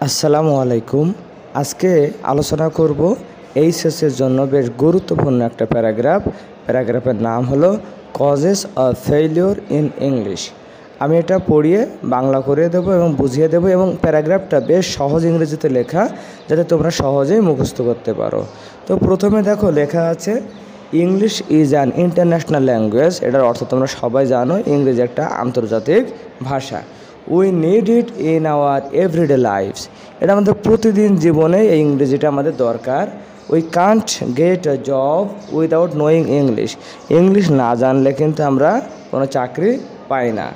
আসসালামু আলাইকুম। আজকে আলোচনা করব এইচএসের জন্য বেশ গুরুত্বপূর্ণ একটা প্যারাগ্রাফের নাম হলো causes of failure in English. আমি এটা পড়িয়ে বাংলা করে দেব এবং বুঝিয়ে দেব, এবং প্যারাগ্রাফটা বেশ সহজ ইংরেজিতে লেখা, যাতে তোমরা সহজেই মুখস্থ করতে পারো। তো প্রথমে দেখো লেখা আছে, English is an international language. এটার অর্থ তোমরা সবাই জানো, ইংরেজি একটা আন্তর্জাতিক ভাষা। We need it in our everyday lives. এটা আমাদের প্রতিদিন জীবনে এই ইংরেজিটা আমাদের দরকার। We can't get a job without knowing English. English না জানলে কিন্তু আমরা কোনো চাকরি পাই না।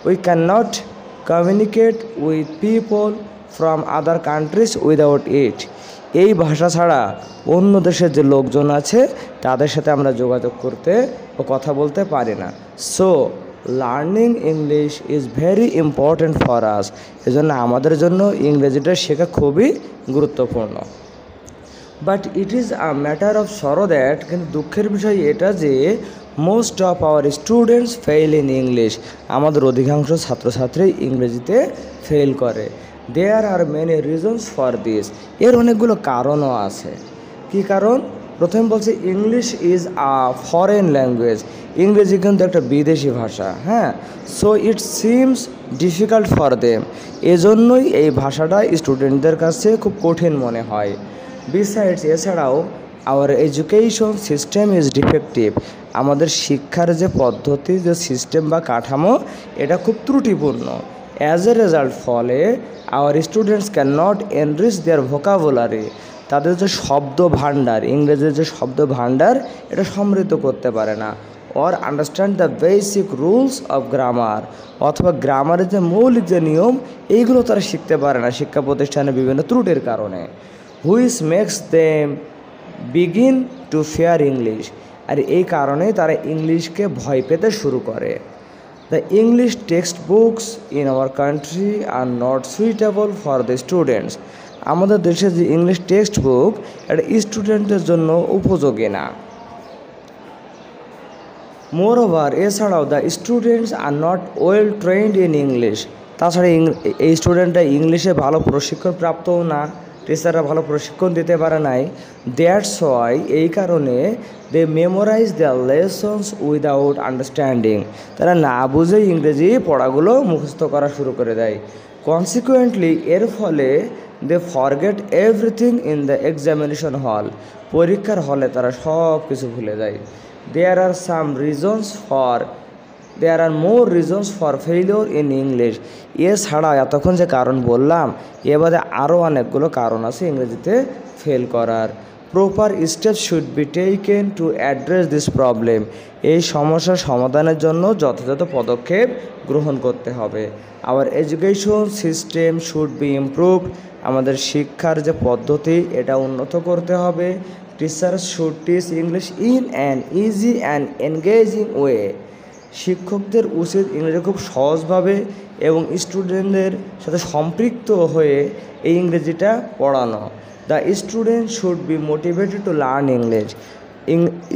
We can not communicate with people from other countries without it. এই ভাষা ছাড়া অন্য দেশের যে লোকজন আছে তাদের সাথে আমরা যোগাযোগ করতে ও কথা বলতে পারি না। So learning English is very important for us. এজন্য আমাদের জন্য ইংরেজিটা শেখা খুবই গুরুত্বপূর্ণ। But it is a matter of sorrow that, কিন্তু দুঃখের বিষয় এটা যে most of our students fail in English. আমাদের অধিকাংশ ছাত্রছাত্রী ইংরেজিতে ফেল করে। There are many reasons for this. এর অনেকগুলো কারণও আছে। কী কারণ? প্রথমে বলছে English is a foreign language. ইংরেজি কিন্তু একটা বিদেশি ভাষা, হ্যাঁ। So it seems difficult for them. এজন্যই এই ভাষাটা স্টুডেন্টদের কাছে খুব কঠিন মনে হয়। বিসাইডস, এছাড়াও hour education system is defective. আমাদের শিক্ষার যে পদ্ধতি, যে সিস্টেম বা কাঠামো, এটা খুব ত্রুটিপূর্ণ। অ্যাজ এ রেজাল্ট, ফলে our students can not enrich their vocabulary. তাদের যে শব্দ ভাণ্ডার, ইংরেজির যে শব্দ ভাণ্ডার, এটা সমৃদ্ধ করতে পারে না। Or understand the basic rules of grammar, অথবা গ্রামারের যে মৌলিক যে নিয়ম, এইগুলো তারা শিখতে পারে না শিক্ষা প্রতিষ্ঠানে বিভিন্ন ত্রুটির কারণে। Which makes them begin to fear English. আর এই কারণে তারা ইংলিশকে ভয় পেতে শুরু করে। The English textbooks in our country are not suitable for the students. আমাদের দেশে যে ইংলিশ টেক্সট বুক, এটা স্টুডেন্টদের জন্য উপযোগী না। মোর ওভার, এছাড়াও the students are not well trend in English. তাছাড়া এই স্টুডেন্টরা ইংলিশে ভালো প্রশিক্ষণ প্রাপ্তও না, টিচাররা ভালো প্রশিক্ষণ দিতে পারে নাই। দ্যাটস ওয়াই, এই কারণে দে মেমোরাইজ দেয়ার লেসন্স উইদাউট আন্ডারস্ট্যান্ডিং। তারা না বুঝেই ইংরেজি পড়াগুলো মুখস্থ করা শুরু করে দেয়। কনসিকুয়েন্টলি, এর ফলে they forget everything in the examination hall. পরীক্ষার হলে তারা সব কিছু ভুলে যায়। There are more reasons for failure in English. এছাড়া এতক্ষণ যে কারণ বললাম, এবারে আরও অনেকগুলো কারণ আছে ইংরেজিতে ফেল করার। Proper steps should be taken to address this problem. এই সমস্যার সমাধানের জন্য যথাযথ পদক্ষেপ গ্রহণ করতে হবে। Hour education system should be improved. আমাদের শিক্ষার যে পদ্ধতি, এটা উন্নত করতে হবে। Teachers should teach English in an easy and engaging way. শিক্ষকদের উচিত ইংরেজি খুব সহজভাবে এবং স্টুডেন্টদের সাথে সম্পৃক্ত হয়ে এই ইংরেজিটা পড়ানো। The student should be motivated two learn English.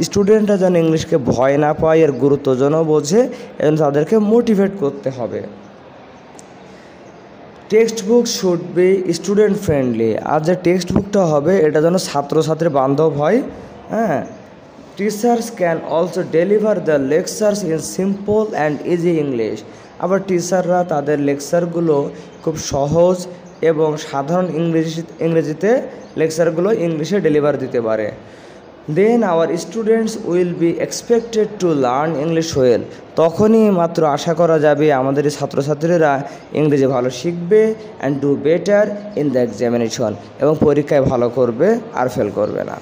স্টুডেন্টরা যেন ইংলিশকে ভয় না পায়, এর গুরুত্ব যেন বোঝে, এবং তাদেরকে মোটিভেট করতে হবে। Textbook should be student friendly. আর যে টেক্সট বুকটা হবে, এটা যেন ছাত্রছাত্রী বান্ধব হয়, হ্যাঁ। Teachers can also deliver the lectures in simple and easy English. আবার টিচাররা তাদের লেকচারগুলো খুব সহজ এবং সাধারণ ইংরেজিতে লেকচারগুলো ইংলিশে ডেলিভার দিতে পারে। Then our students will be expected to learn English well. তখনই মাত্র আশা করা যাবে আমাদের এই ছাত্রছাত্রীরা ইংরেজি ভালো শিখবে and do better in the examination, এবং পরীক্ষায় ভালো করবে আর ফেল করবে না।